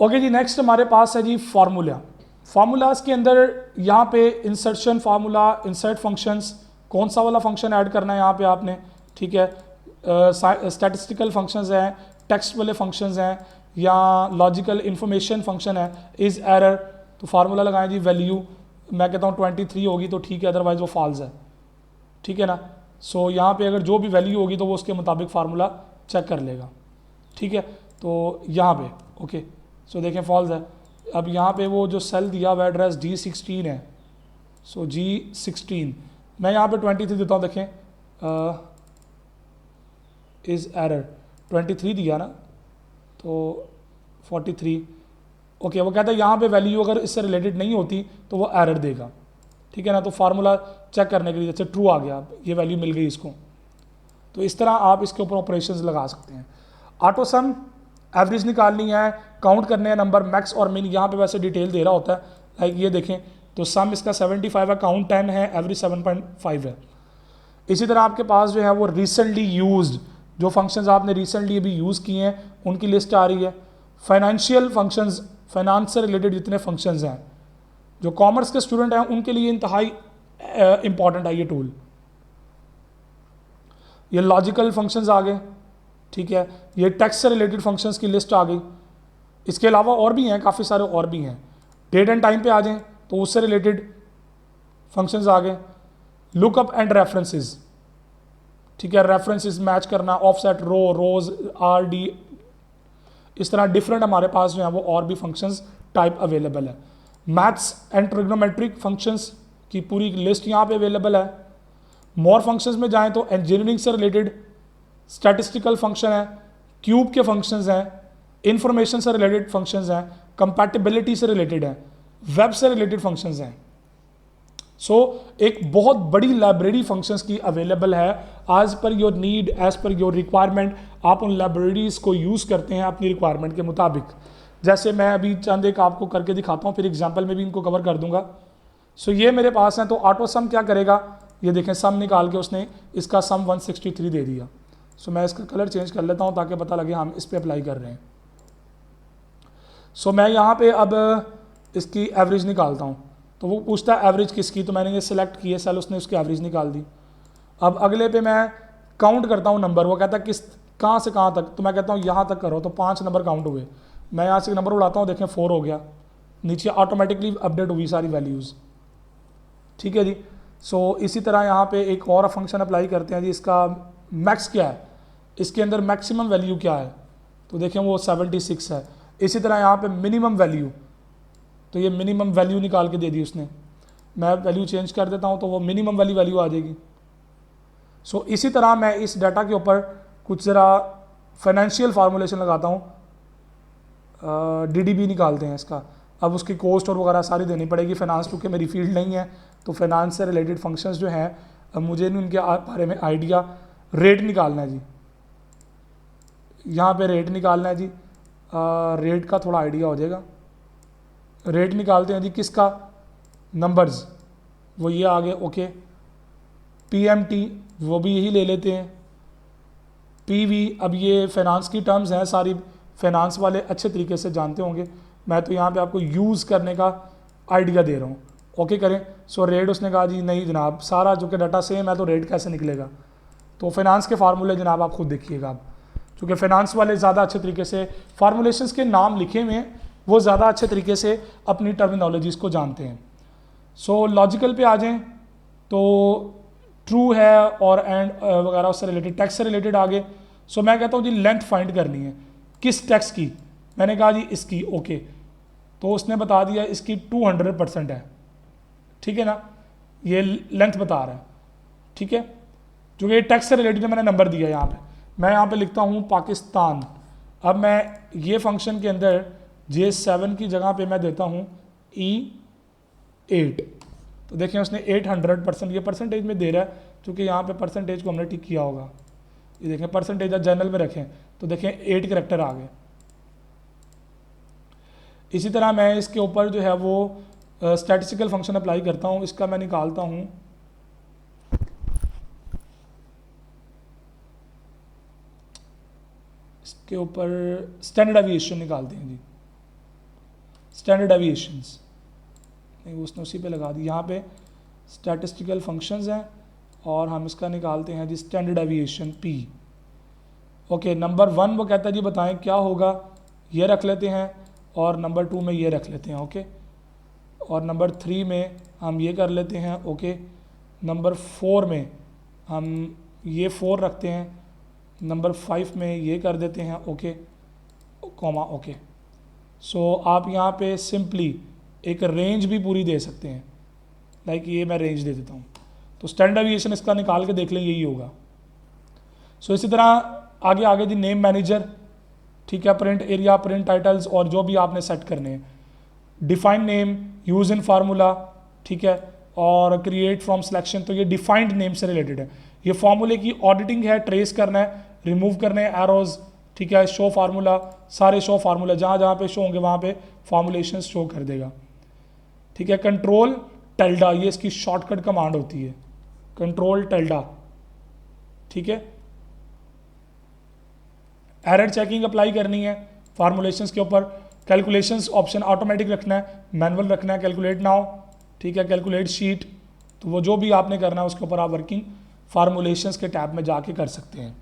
Okay जी, next हमारे पास है जी formula. Formulas के अंदर यहाँ पे इंसर्शन फार्मूला, इंसर्ट फंक्शंस, कौन सा वाला फंक्शन ऐड करना है यहाँ पे आपने, ठीक है, स्टैटिस्टिकल फंक्शंस हैं, टेक्स्ट वाले फंक्शंस हैं, या लॉजिकल इंफॉर्मेशन फंक्शन है, इज एरर, तो फार्मूला लगाएं जी, वैल्यू मैं कहता हूँ 23 होगी तो ठीक है, अदरवाइज वो फॉल्स है, ठीक है ना। सो यहाँ पे अगर जो भी वैल्यू होगी तो वो उसके मुताबिक फार्मूला चेक कर लेगा, ठीक है। तो यहाँ पे ओके, सो देखें फॉल्स है। अब यहाँ पे वो जो सेल दिया हुआ एड्रेस G16 है, सो G16 मैं यहाँ पे 23 देता हूँ, देखें इज़ एरर 23 दिया ना, तो 43 ओके, वो कहता है यहाँ पे वैल्यू अगर इससे रिलेटेड नहीं होती तो वो एरर देगा, ठीक है ना। तो फार्मूला चेक करने के लिए जैसे ट्रू आ गया, ये वैल्यू मिल गई इसको, तो इस तरह आप इसके ऊपर ऑपरेशंस लगा सकते हैं। ऑटो सम, एवरेज निकालनी है, काउंट करने हैं नंबर, मैक्स और मिन, यहाँ पे वैसे डिटेल दे रहा होता है, लाइक ये देखें, तो सम इसका 75 है, काउंट 10 है, एवरेज 7.5 है। इसी तरह आपके पास जो है वो रिसेंटली यूज्ड, जो फंक्शंस आपने रिसेंटली अभी यूज़ किए हैं उनकी लिस्ट आ रही है। फाइनेंशियल फंक्शंस, फाइनेंस से रिलेटेड जितने फंक्शंस हैं, जो कॉमर्स के स्टूडेंट हैं उनके लिए इंतहाई इंपॉर्टेंट है ये टूल। ये लॉजिकल फंक्शंस आ गए, ठीक है, ये टेक्स्ट से रिलेटेड फंक्शंस की लिस्ट आ गई। इसके अलावा और भी हैं, काफ़ी सारे और भी हैं। डेट एंड टाइम पे आ जाएं तो उससे रिलेटेड फंक्शंस आ गए। लुकअप एंड रेफरेंसेस, ठीक है, रेफरेंसेस मैच करना, ऑफसेट, रोज, RD, इस तरह डिफरेंट हमारे पास जो है वो और भी फंक्शंस टाइप अवेलेबल है। मैथ्स एंड ट्रिग्नोमेट्रिक फंक्शंस की पूरी लिस्ट यहाँ पे अवेलेबल है। मोर फंक्शंस में जाएं तो इंजीनियरिंग से रिलेटेड स्टैटिस्टिकल फंक्शन है, क्यूब के फंक्शंस हैं, इंफॉर्मेशन से रिलेटेड फंक्शंस हैं, कंपैटिबिलिटी से रिलेटेड है, वेब से रिलेटेड फंक्शंस हैं। सो एक बहुत बड़ी लाइब्रेरी फंक्शंस की अवेलेबल है, as per your need, as per your requirement. आप उन लाइब्रेरीज को यूज़ करते हैं अपनी रिक्वायरमेंट के मुताबिक। जैसे मैं अभी चंद एक आपको करके दिखाता हूँ, फिर एग्जाम्पल में भी इनको कवर कर दूंगा। सो ये मेरे पास हैं, तो ऑटो सम क्या करेगा, ये देखें सम निकाल के उसने इसका सम 163 दे दिया। सो मैं इसका कलर चेंज कर लेता हूँ ताकि पता लगे हम इस पर अप्लाई कर रहे हैं। सो मैं यहाँ पे अब इसकी एवरेज निकालता हूँ, तो वो पूछता है एवरेज किसकी, तो मैंने ये सिलेक्ट किया सेल, उसने उसकी एवरेज निकाल दी। अब अगले पे मैं काउंट करता हूँ नंबर, वो कहता है किस कहाँ से कहाँ तक, तो मैं कहता हूँ यहाँ तक करो, तो 5 नंबर काउंट हुए। मैं यहाँ से नंबर उड़ाता हूँ, देखें 4 हो गया, नीचे ऑटोमेटिकली अपडेट हुई सारी वैल्यूज़, ठीक है जी। सो इसी तरह यहाँ पे एक और फंक्शन अप्लाई करते हैं जी, इसका मैक्स क्या है, इसके अंदर मैक्सिमम वैल्यू क्या है, तो देखें वो 76 है। इसी तरह यहाँ पे मिनिमम वैल्यू, तो ये मिनिमम वैल्यू निकाल के दे दी उसने, मैं वैल्यू चेंज कर देता हूँ तो वो मिनिमम वाली वैल्यू आ जाएगी। सो इसी तरह मैं इस डाटा के ऊपर कुछ ज़रा फाइनेंशियल फार्मूलेशन लगाता हूँ। DDB निकालते हैं इसका, अब उसकी कॉस्ट और वगैरह सारी देनी पड़ेगी। फाइनेंस क्योंकि मेरी फील्ड नहीं है, तो फाइनेंस से रिलेटेड फंक्शंस जो हैं, अब मुझे उनके बारे में आइडिया। रेट निकालना है जी, यहाँ पे रेट निकालना है जी, रेट का थोड़ा आइडिया हो जाएगा। रेट निकालते हैं जी किसका, नंबर्स, वो ये आ गए, ओके। PMT वो भी यही ले लेते हैं। PV, अब ये फाइनेंस की टर्म्स हैं सारी, फाइनेंस वाले अच्छे तरीके से जानते होंगे, मैं तो यहाँ पे आपको यूज़ करने का आइडिया दे रहा हूँ, ओके करें। सो रेट उसने कहा जी नहीं जनाब, सारा जो कि डाटा सेम है तो रेट कैसे निकलेगा, तो फाइनेंस के फार्मूले जनाब आप खुद देखिएगा। आप चूँकि फाइनेंस वाले ज़्यादा अच्छे तरीके से फार्मूलेशंस के नाम लिखे हुए हैं, वो ज़्यादा अच्छे तरीके से अपनी टर्मिनोलॉजीज़ को जानते हैं। सो लॉजिकल पे आ जाएं तो ट्रू है और एंड वगैरह उससे रिलेटेड, टेक्स्ट से रिलेटेड आगे। सो मैं कहता हूँ जी लेंथ फाइंड करनी है, किस टेक्स्ट की, मैंने कहा जी इसकी, ओके, तो उसने बता दिया इसकी 200% है, ठीक है ना, ये लेंथ बता रहा है, ठीक है। जो कि टेक्स्ट से रिलेटेड मैंने नंबर दिया यहाँ पे, मैं यहाँ पे लिखता हूँ पाकिस्तान। अब मैं ये फंक्शन के अंदर J7 की जगह पे मैं देता हूँ E8, तो देखें उसने 800%, ये परसेंटेज में दे रहा है, क्योंकि यहाँ पे परसेंटेज को हमने टिक किया होगा। ये देखें परसेंटेज जनरल में रखें तो देखें 8 करैक्टर आ गए। इसी तरह मैं इसके ऊपर जो है वो स्टैटिस्टिकल फंक्शन अप्लाई करता हूँ, इसका मैं निकालता हूँ इसके ऊपर स्टैंडर्ड एविएशन निकालते हैं जी। स्टैंडर्ड डेविएशंस, नहीं उसने उसी पे लगा दी, यहाँ पे स्टैटिस्टिकल फंक्शंस हैं और हम इसका निकालते हैं जी standard deviation P. Okay, number 1 वो कहता है जी बताएं क्या होगा, ये रख लेते हैं, और नंबर 2 में ये रख लेते हैं। ओके, और नंबर 3 में हम ये कर लेते हैं। ओके, नंबर 4 में हम ये 4 रखते हैं, नंबर 5 में ये कर देते हैं। Okay, comma. ओके, सो आप यहाँ पे सिंपली एक रेंज भी पूरी दे सकते हैं, लाइक ये मैं रेंज दे देता हूँ, तो स्टैंडर्ड डेविएशन इसका निकाल के देख लें, यही होगा। सो इसी तरह आगे आगे जी नेम मैनेजर, ठीक है, प्रिंट एरिया, प्रिंट टाइटल्स और जो भी आपने सेट करने हैं, defined name, use in formula, ठीक है, और क्रिएट फ्रॉम सिलेक्शन, तो ये डिफाइंड नेम से रिलेटेड है। ये फार्मूले की ऑडिटिंग है, ट्रेस करना है, रिमूव करने हैं एरोज, ठीक है, शो फार्मूला, सारे शो फार्मूला जहाँ जहाँ पे शो होंगे वहाँ पे फॉर्मुलेशन शो कर देगा। ठीक है, कंट्रोल टेल्डा, ये इसकी शॉर्टकट कमांड होती है, कंट्रोल टेल्डा। ठीक है, एरर चेकिंग अप्लाई करनी है फार्मूलेशंस के ऊपर, कैलकुलेशंस ऑप्शन ऑटोमेटिक रखना है, मैनुअल रखना है, कैलकुलेट नाउ, ठीक है, कैलकुलेट शीट, तो वो जो भी आपने करना है उसके ऊपर आप वर्किंग फार्मूलेशंस के टैब में जाके कर सकते हैं।